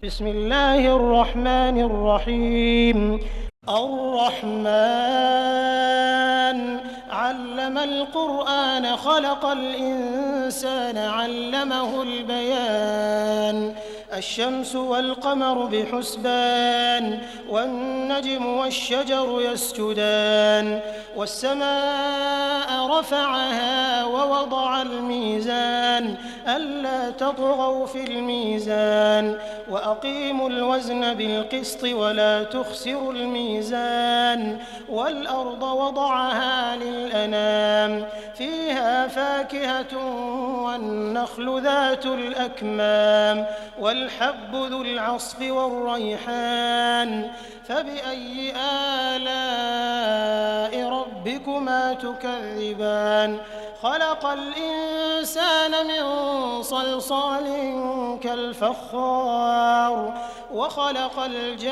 بسم الله الرحمن الرحيم. الرحمن علم القرآن خلق الإنسان علمه البيان. الشمس والقمر بحسبان والنجم والشجر يسجدان والسماء رفعها ووضع الميزان ألا تطغوا في الميزان وأقيموا الوزن بالقسط ولا تخسروا الميزان والأرض وضعها للأنام فيها فاكهة والنخل ذات الأكمام والحب ذو العصف والريحان فبأي آلاء ربكما تكذبان خلق الإنسان من صلصال كالفخار وخلق الجان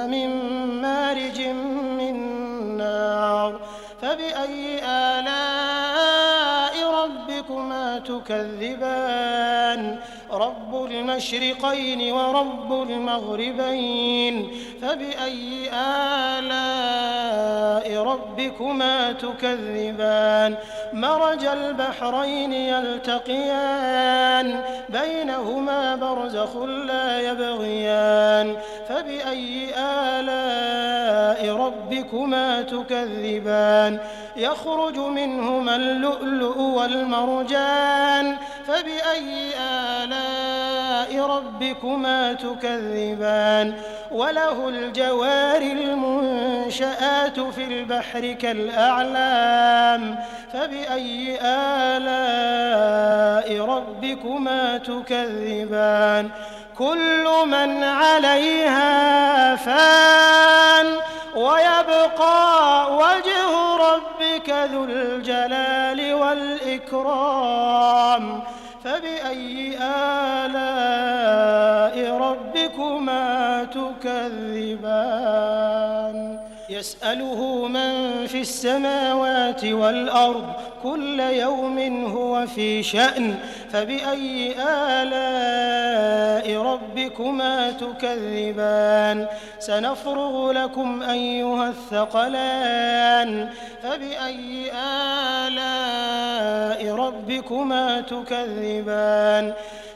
من مارج من نار فبأي آلاء ربكما تكذبان رب المشرقين ورب المغربين فبأي آلاء ربكما تكذبان مرج البحرين يلتقيان بينهما برزخ لا يبغيان فبأي آلاء ربكما تكذبان يخرج منهما اللؤلؤ والمرجان فبأي آلاء ربكما تكذبان وله الجوار المنشآت في البحر كالأعلام فبأي آلاء ربكما تكذبان كل من عليها فان ويبقى وجه ربك ذو الجلال والإكرام فبأي آلاء ربكما تكذبان يسأله من في السماوات والأرض كل يوم هو في شأن فبأي آلاء ربكما تكذبان سنفرغ لكم أيها الثقلان فبأي آلاء ربكما تكذبان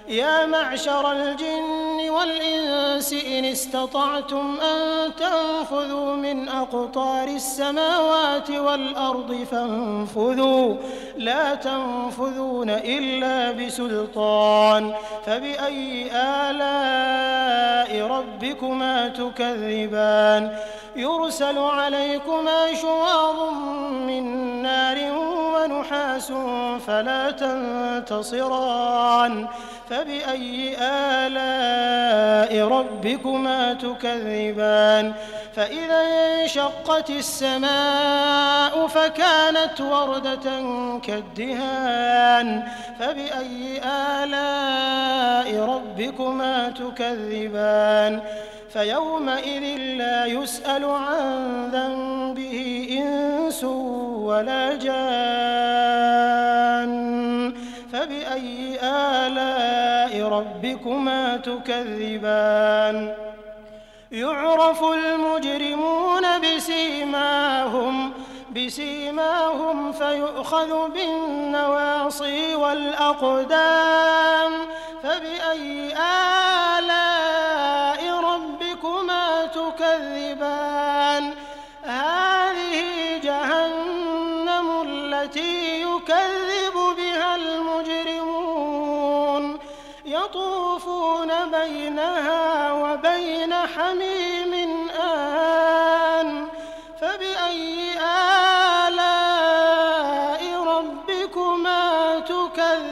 يا معشر الجن والإنس إن استطعتم أن تنفذوا من أقطار السماوات والأرض فانفذوا لا تنفذون إلا بسلطان فبأي آلاء ربكما تكذبان يرسل عليكما شواظ من نار ونحاس فلا تنتصران فبأي آلاء ربكما تكذبان فإذا انشقت السماء فكانت وردة كالدهان فبأي آلاء ربكما تكذبان فيومئذ لا يسأل عن ذنبه إنس ولا جان فبأي آلاء ربكما تكذبان يعرف المجرمون بسيماهم فيؤخذ بالنواصي والأقدام فبأي آلاء ربكما تكذبان هذه جهنم التي يكذب بها المجرمون يطوفون بينها وبين حميم آن فبأي آلاء ربكما تكذبان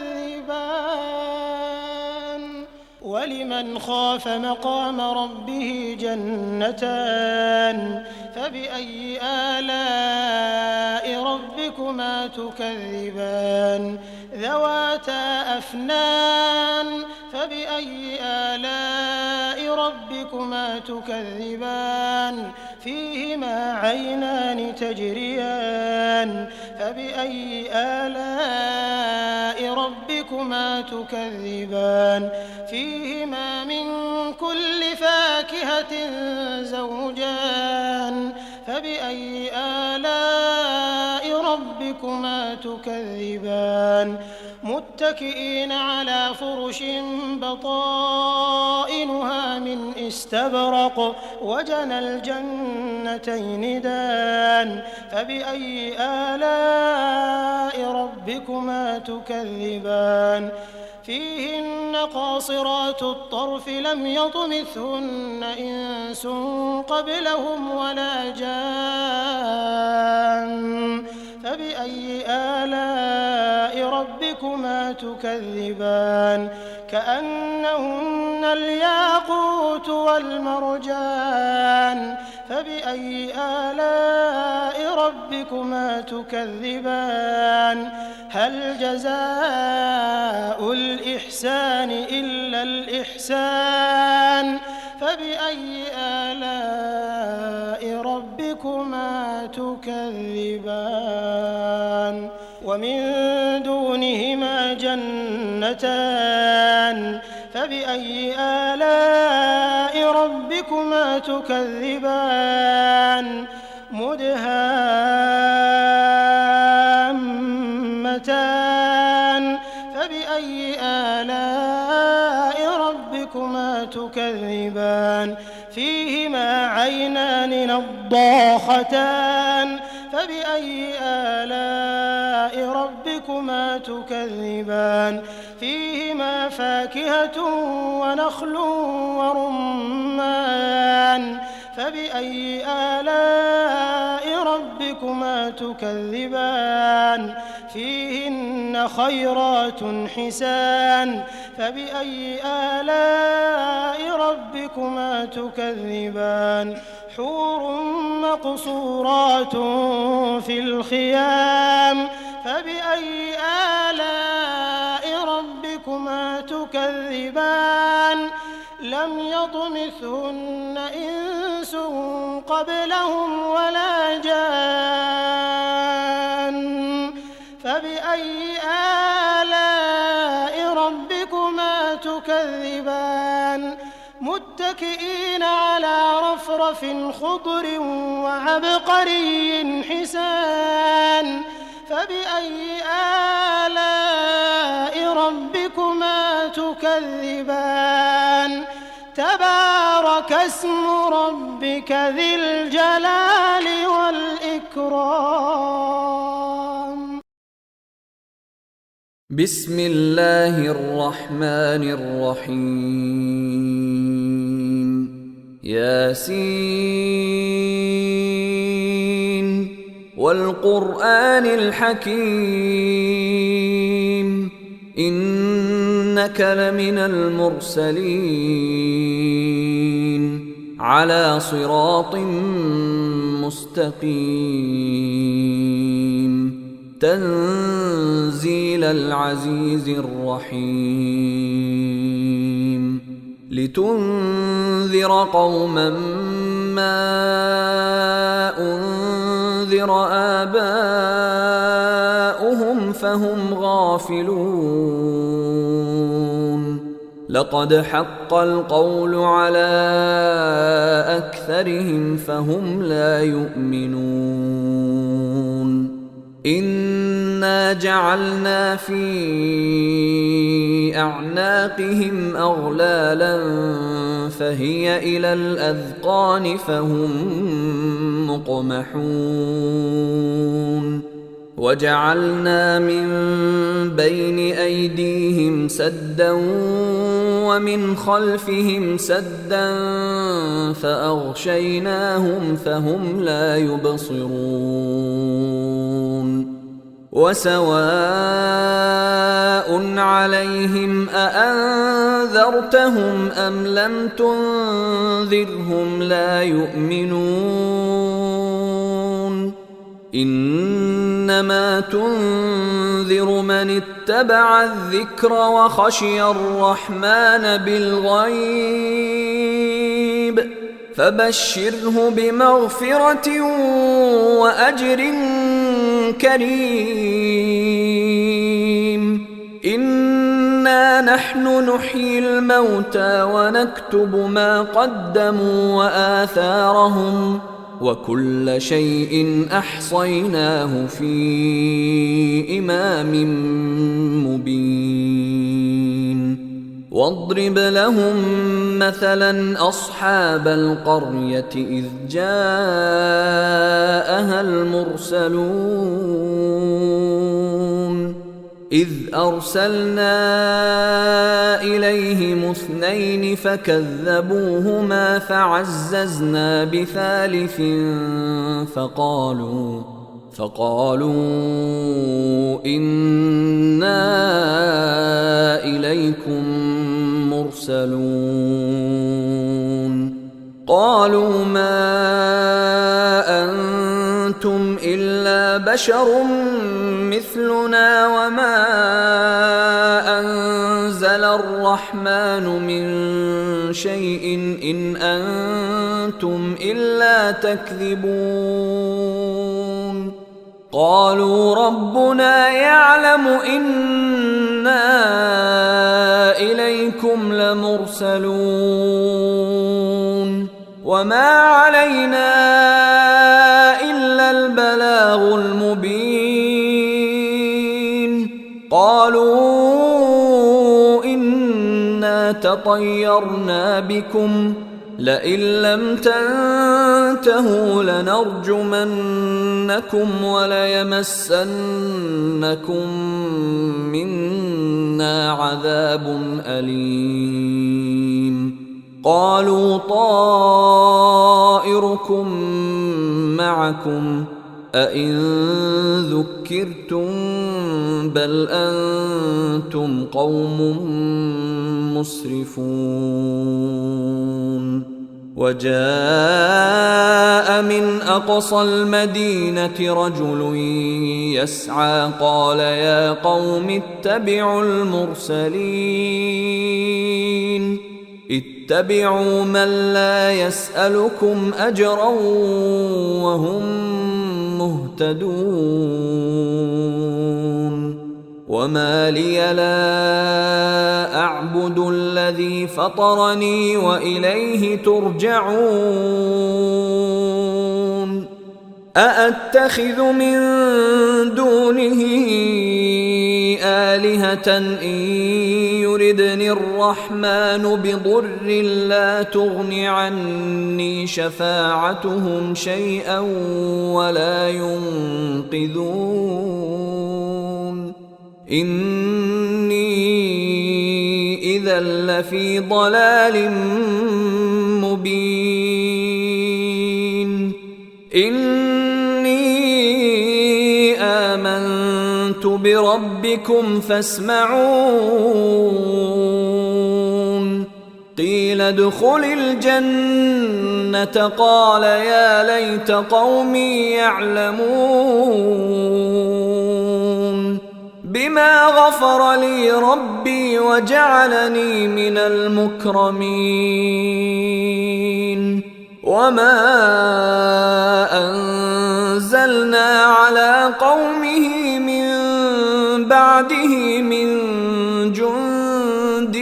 ولمن خاف مقام ربه جنتان فبأي آلاء ربكما تكذبان ذواتا أفنان فبأي آلاء ربكما ربكما تكذبان فيهما عينان تجريان فبأي آلاء ربكما تكذبان فيهما من كل فاكهة زوجان فبأي آلاء ربكما تكذبان متكئين على فرش بطائنها من استبرق وجنى الجنتين دان فبأي آلاء ربكما تكذبان فيهن قاصرات الطرف لم يطمثهن إنس قبلهم ولا جان فبأي آلاء ربكما تكذبان كأنهن الياقوت والمرجان فبأي آلاء ربكما تكذبان هل جزاء الإحسان إلا الإحسان فبأي آلاء ربكما تكذبان ومن دونهما جنتان فبأي آلاء ربكما تكذبان مدهامتان فبأي آلاء ربكما تكذبان فيهما عينان نضاختان فبأي آلاء ربكما تكذبان فيهما فاكهة ونخل ورمان فبأي آلاء ربكما تكذبان فيهن خيرات حسان فبأي آلاء ربكما تكذبان حور مقصورات في الخيام فبأي آلاء ربكما تكذبان لم يطمثهن إنس قبلهم ولا جان فبأي آلاء ربكما تكذبان متكئين على رفرف خضر وعبقري حسان فبأي آلاء ربكما تكذبان تبارك اسم ربك ذي الجلال والإكرام. بسم الله الرحمن الرحيم. ياسين والقرآن الحكيم إنك لمن المرسلين على صراط مستقيم تنزيل العزيز الرحيم لتنذر قوما ما أنذر آباؤهم فهم غافلون لقد حق القول على أكثرهم فهم لا يؤمنون إنا جعلنا في أعناقهم أغلالا فهي إلى الأذقان فهم مقمحون وجعلنا من بين أيديهم سدا ومن خلفهم سدا فأغشيناهم فهم لا يبصرون وسواء عليهم أأنذرتهم أم لم تنذرهم لا يؤمنون إنما تنذر من اتبع الذكر وخشي الرحمن بالغيب فبشره بمغفرة وأجر كريم. إنا نحن نحيي الموتى ونكتب ما قدموا وآثارهم وكل شيء أحصيناه في إمام مبين. واضرب لهم مثلا أصحاب القرية إذ جاءها المرسلون إذ أرسلنا إليهم 2 فكذبوهما فعززنا بثالث فقالوا إنا إليكم مرسلون. قالوا ما أنتم إلا بشر مثلنا وما أنزل الرحمن من شيء إن أنتم إلا تكذبون. قالوا ربنا يعلم إنا إليكم لمرسلون وما علينا إلا البلاغ المبين. قالوا إنا تطيرنا بكم لئن لم تنتهوا لنرجمنكم وليمسنكم منا عذاب أليم. قالوا طائركم معكم أئن ذكرتم بل أنتم قوم مسرفون. وجاء من أقصى المدينة رجل يسعى قال يا قوم اتبعوا المرسلين اتبعوا من لا يسألكم أجرا وهم مهتدون. وما لي لا أعبد الذي فطرني وإليه ترجعون. أأتخذ من دونه آلهة إن يردني الرحمن بضر لا تغن عني شفاعتهم شيئا ولا ينقذون. إني إذا لفي ضلال مبين. إني آمنت بربكم فاسمعون. قيل ادخل الجنة قال يا ليت قومي يعلمون بما غفر لي ربي وجعلني من المكرمين. وما أنزلنا على قومه من بعده من جند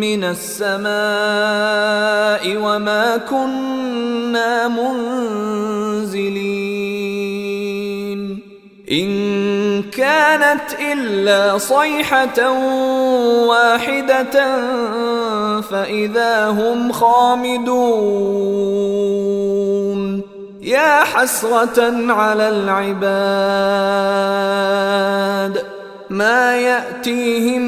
من السماء وما كنا منزلين. إن كانت إلا صيحة واحدة فإذا هم خامدون. يا حسرة على العباد ما يأتيهم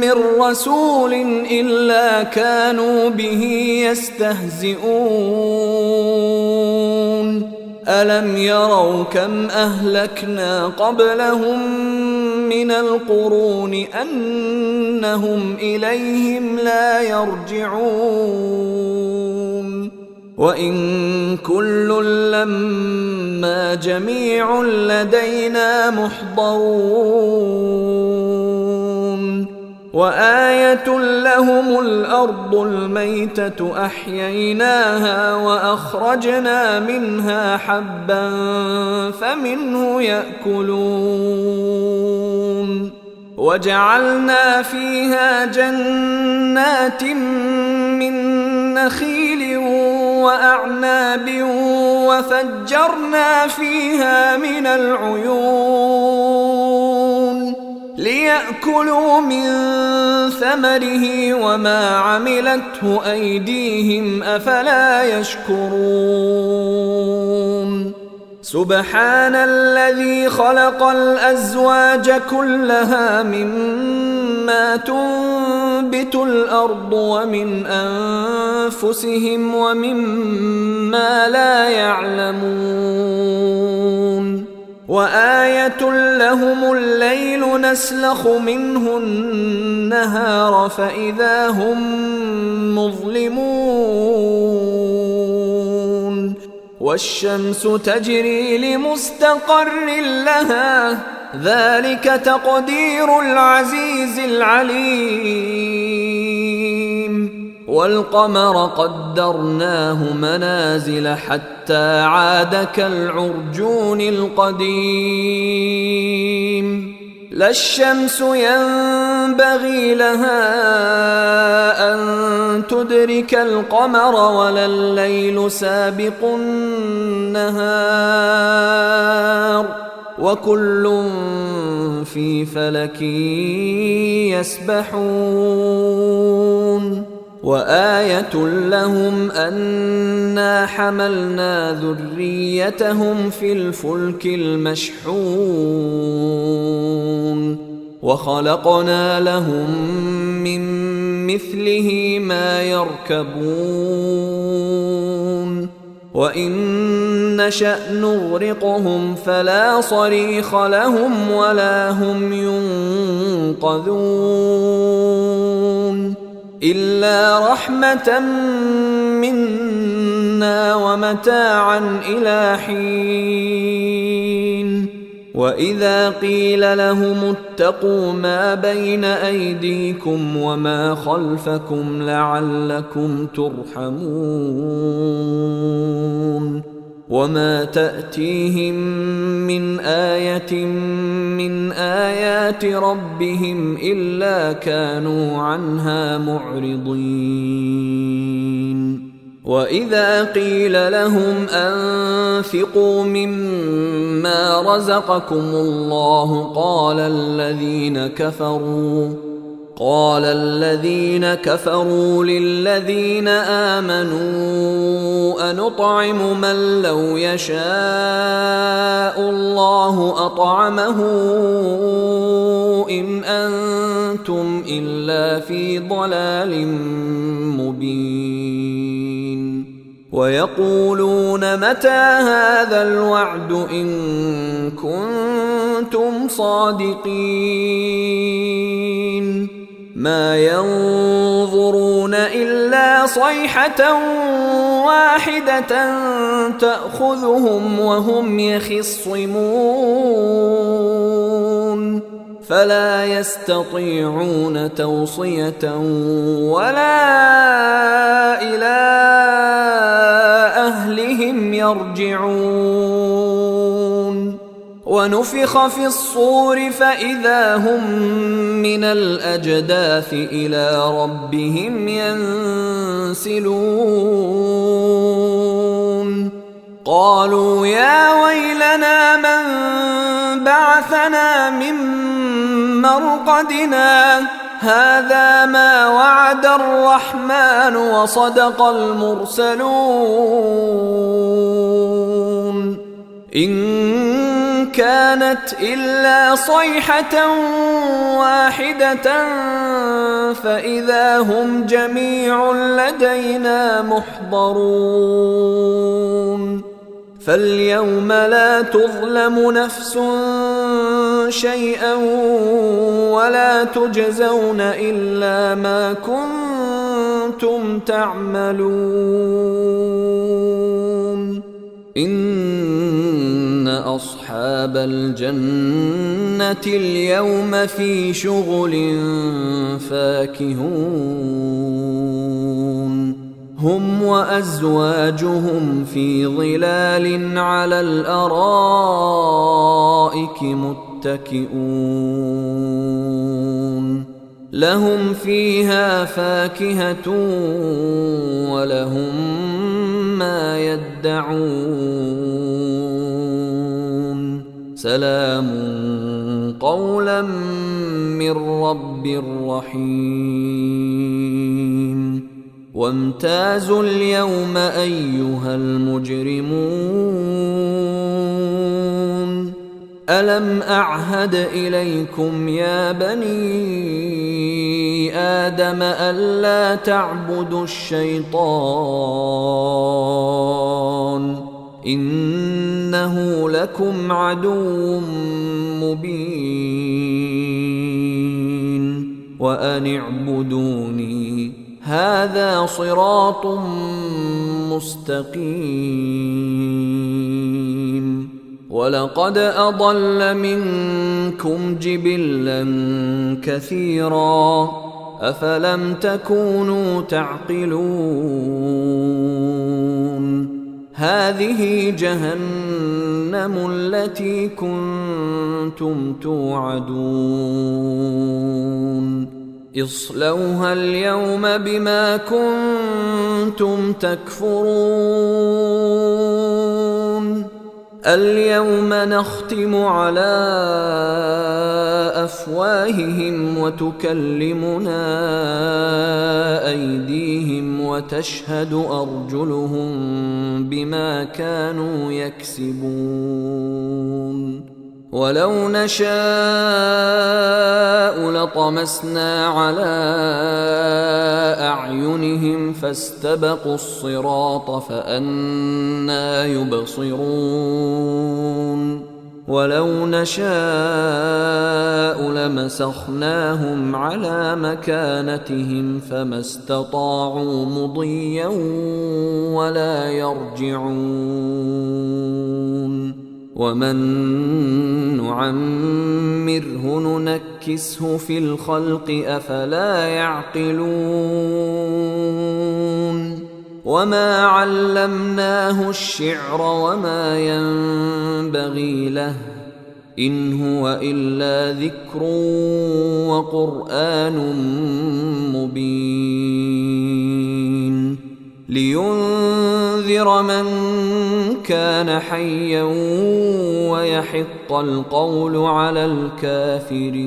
من رسول إلا كانوا به يستهزئون. ألم يروا كم أهلكنا قبلهم من القرون أنهم إليهم لا يرجعون. وإن كل لما إنا جميع لدينا محضرون وآية لهم الأرض الميتة أحييناها وأخرجنا منها حبا فمنه يأكلون وجعلنا فيها جنات من نخيل وأعناب وفجرنا فيها من العيون ليأكلوا من ثمره وما عملته أيديهم أفلا يشكرون سبحان الذي خلق الأزواج كلها مما تنبت الأرض ومن أنفسهم ومما لا يعلمون وآية لهم الليل نسلخ منه النهار فإذا هم مظلمون والشمس تجري لمستقر لها ذلك تقدير العزيز العليم والقمر قدرناه منازل حتى عاد كالعرجون القديم لا الشمس ينبغي لها أن تدرك القمر ولا الليل سابق النهار وكل في فلك يسبحون وآية لهم أنا حملنا ذريتهم في الفلك المشحون وخلقنا لهم من مثله ما يركبون وإن نشأ نغرقهم فلا صريخ لهم ولا هم ينقذون إلا رحمة منا ومتاعا إلى حين وإذا قيل لهم اتقوا ما بين أيديكم وما خلفكم لعلكم ترحمون وما تأتيهم من آية من آيات ربهم إلا كانوا عنها معرضين وإذا قيل لهم أنفقوا مما رزقكم الله قال الذين كفروا للذين آمنوا أنطعم من لو يشاء الله أطعمه إن أنتم إلا في ضلال مبين ويقولون متى هذا الوعد إن كنتم صادقين ما ينظرون إلا صيحة واحدة تأخذهم وهم يخصمون فلا يستطيعون توصية ولا إلى أهلهم يرجعون ونفخ في الصور فإذا هم من الأجداث إلى ربهم ينسلون قالوا يا ويلنا من بعثنا من مرقدنا هذا ما وعد الرحمن وصدق المرسلون إن كانت إلا صيحة واحدة فإذا هم جميع لدينا محضرون فاليوم لا تظلم نفس شيئا ولا تجزون إلا ما كنتم تعملون إن أصحاب الجنة اليوم في شغل فاكهون هم وأزواجهم في ظلال على الأرائك متكئون لهم فيها فاكهة ولهم ما يدعون سلام قولا من رب رحيم وامتازوا اليوم أيها المجرمون ألم أعهد إليكم يا بني آدم ألا تعبدوا الشيطان إنه لكم عدو مبين وأن اعبدوني هذا صراط مستقيم ولقد أضل منكم جبلا كثيرا أفلم تكونوا تعقلون هذه جهنم التي كنتم توعدون اصلوها اليوم بما كنتم تكفرون اليوم نختم على أفواههم وتكلمنا أيديهم وتشهد أرجلهم بما كانوا يكسبون ولو نشاء لطمسنا على أعينهم فاستبقوا الصراط فأنى يبصرون ولو نشاء لمسخناهم على مكانتهم فما استطاعوا مضيا ولا يرجعون ومن نعمره ننكسه في الخلق أفلا يعقلون وما علمناه الشعر وما ينبغي له إن هو إلا ذكر وقرآن مبين لينذر من كان حيا ويحق القول على الكافرين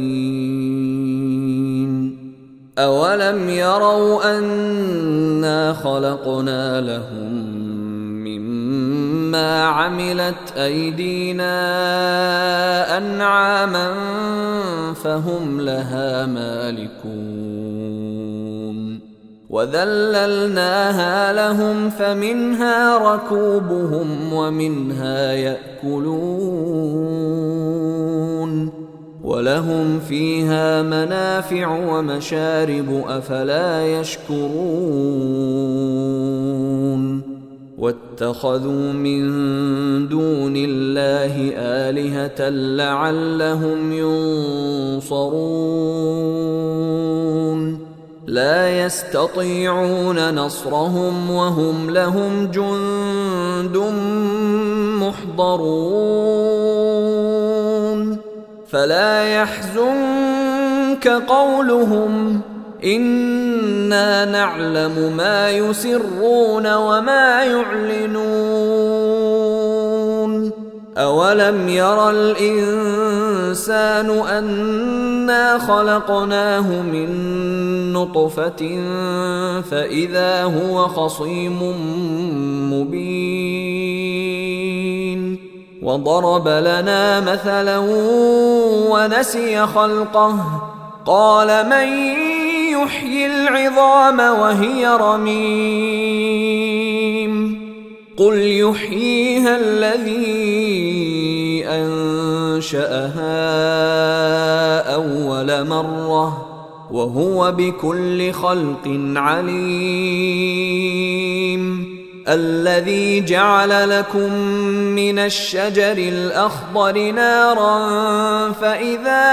أولم يروا أنا خلقنا لهم مما عملت أيدينا أنعاما فهم لها مالكون وذللناها لهم فمنها ركوبهم ومنها يأكلون ولهم فيها منافع ومشارب أفلا يشكرون واتخذوا من دون الله آلهة لعلهم ينصرون لا يستطيعون نصرهم وهم لهم جند محضرون فلا يحزنك قولهم إنا نعلم ما يسرون وما يعلنون أولم ير الإنسان أنا خلقناه من نطفة فإذا هو خصيم مبين وضرب لنا مثلا ونسي خلقه قال من يحيي العظام وهي رميم قل يحييها الذي أنشأها أول مرة وهو بكل خلق عليم الذي جعل لكم من الشجر الأخضر نارا فإذا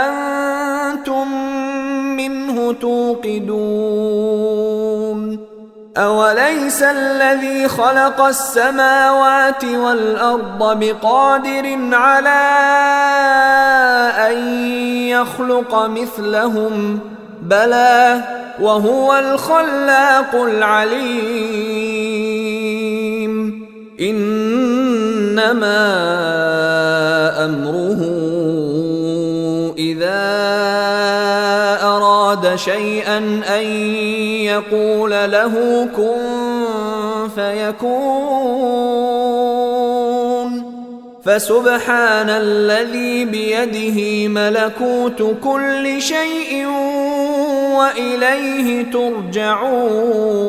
أنتم منه توقدون أوليس الذي خلق السماوات والأرض بقادر على أن يخلق مثلهم بلى وهو الخلاق العليم إنما أمره إذا أراد شيئا أن يقول له كن فيكون فسبحان الذي بيده ملكوت كل شيء وإليه ترجعون